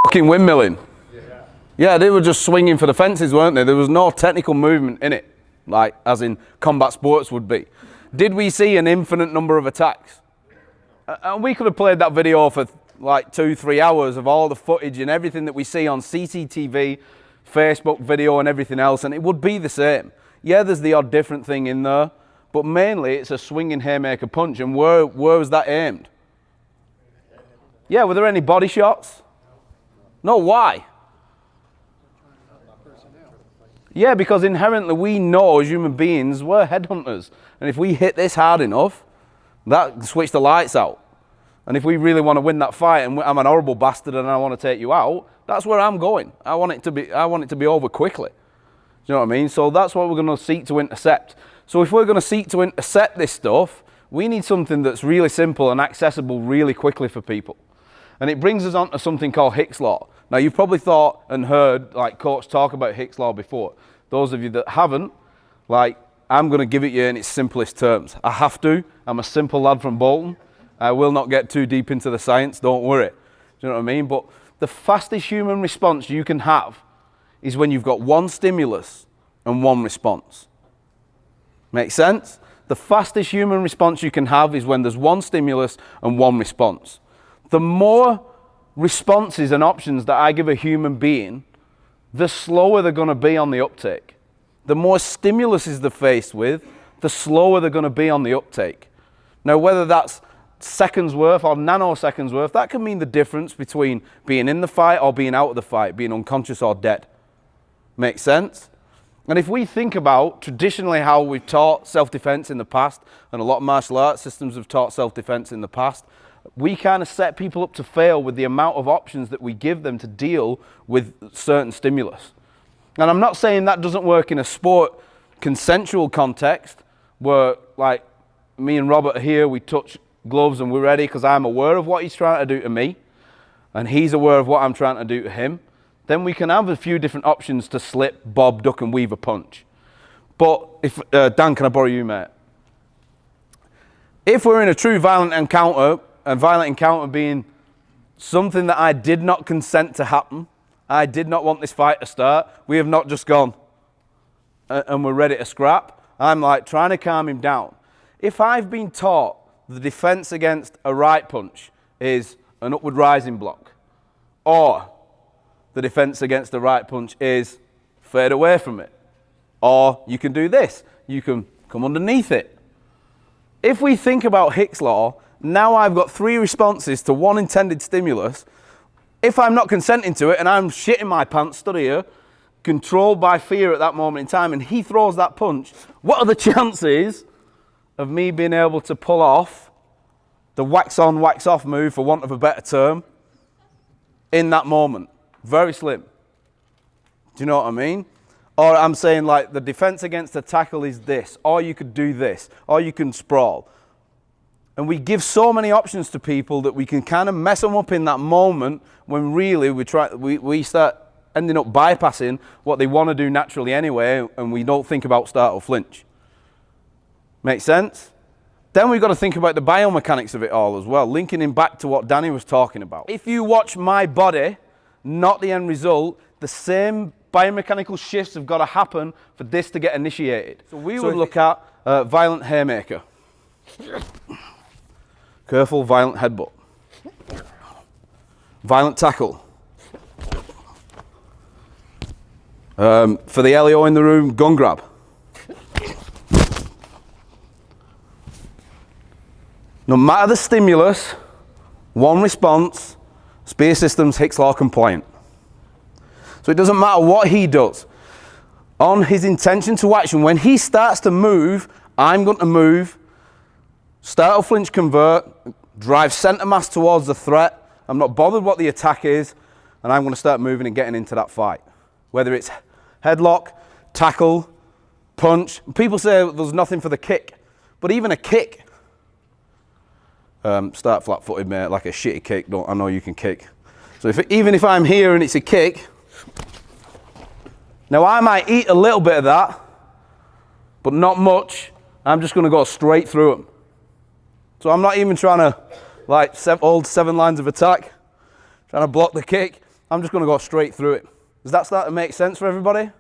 fucking windmilling. Yeah, they were just swinging for the fences, weren't they? There was no technical movement in it, like as in combat sports would be. Did we see an infinite number of attacks? And we could have played that video for like 2-3 hours of all the footage and everything that we see on CCTV, Facebook video and everything else, and it would be the same. Yeah, there's the odd different thing in there, but mainly it's a swinging haymaker punch. And where was that aimed? Yeah, were there any body shots? No, why? Yeah, because inherently we know as human beings we're headhunters, and if we hit this hard enough, that switch the lights out. And if we really want to win that fight, and I'm an horrible bastard and I want to take you out, that's where I'm going. I want it to be over quickly. Do you know what I mean? So that's what we're going to seek to intercept. So if we're going to seek to intercept this stuff, we need something that's really simple and accessible really quickly for people. And it brings us on to something called Hicks Law. Now, you've probably thought and heard like coach talk about Hicks Law before. Those of you that haven't, like, I'm going to give it you in its simplest terms. I have to. I'm a simple lad from Bolton. I will not get too deep into the science, don't worry. Do you know what I mean? But the fastest human response you can have is when you've got one stimulus and one response. Make sense? The fastest human response you can have is when there's one stimulus and one response. The more responses and options that I give a human being, the slower they're going to be on the uptake. The more stimuluses they're faced with, the slower they're going to be on the uptake. Now, whether that's seconds worth or nanoseconds worth, that can mean the difference between being in the fight or being out of the fight, being unconscious or dead. Make sense? And if we think about traditionally how we've taught self-defense in the past, and a lot of martial arts systems have taught self-defense in the past, we kind of set people up to fail with the amount of options that we give them to deal with certain stimulus. And I'm not saying that doesn't work in a sport consensual context where, like, me and Robert are here, we touch gloves and we're ready because I'm aware of what he's trying to do to me and he's aware of what I'm trying to do to him. Then we can have a few different options to slip, bob, duck and weave a punch. But if, Dan, can I borrow you, mate? If we're in a true violent encounter, a violent encounter being something that I did not consent to happen, I did not want this fight to start, we have not just gone and we're ready to scrap. I'm like trying to calm him down. If I've been taught the defense against a right punch is an upward rising block, or the defense against the right punch is fade away from it, or you can do this, you can come underneath it. If we think about Hicks Law, now I've got 3 responses to one intended stimulus. If I'm not consenting to it and I'm shitting my pants, stood here, controlled by fear at that moment in time, and he throws that punch, what are the chances of me being able to pull off the wax on, wax off move, for want of a better term, in that moment? Very slim. Do you know what I mean? Or I'm saying like the defense against the tackle is this, or you could do this, or you can sprawl. And we give so many options to people that we can kind of mess them up in that moment when really we start ending up bypassing what they want to do naturally anyway, and we don't think about start or flinch. Make sense? Then we've got to think about the biomechanics of it all as well, linking in back to what Danny was talking about. If you watch my body, not the end result, the same biomechanical shifts have got to happen for this to get initiated. So we would look at violent haymaker. Careful, violent headbutt. Violent tackle. For the LEO in the room, gun grab. No matter the stimulus, one response, SPEAR System's Hicks Law compliant. So it doesn't matter what he does. On his intention to action, when he starts to move, I'm going to move, start or flinch convert, drive center mass towards the threat. I'm not bothered what the attack is, and I'm going to start moving and getting into that fight. Whether it's headlock, tackle, punch. People say there's nothing for the kick, but even a kick, start flat-footed, mate, like a shitty kick. I know you can kick. So even if I'm here and it's a kick, now I might eat a little bit of that, but not much. I'm just going to go straight through them. So I'm not even trying to like hold 7 lines of attack, trying to block the kick. I'm just going to go straight through it. Does that start to make sense for everybody?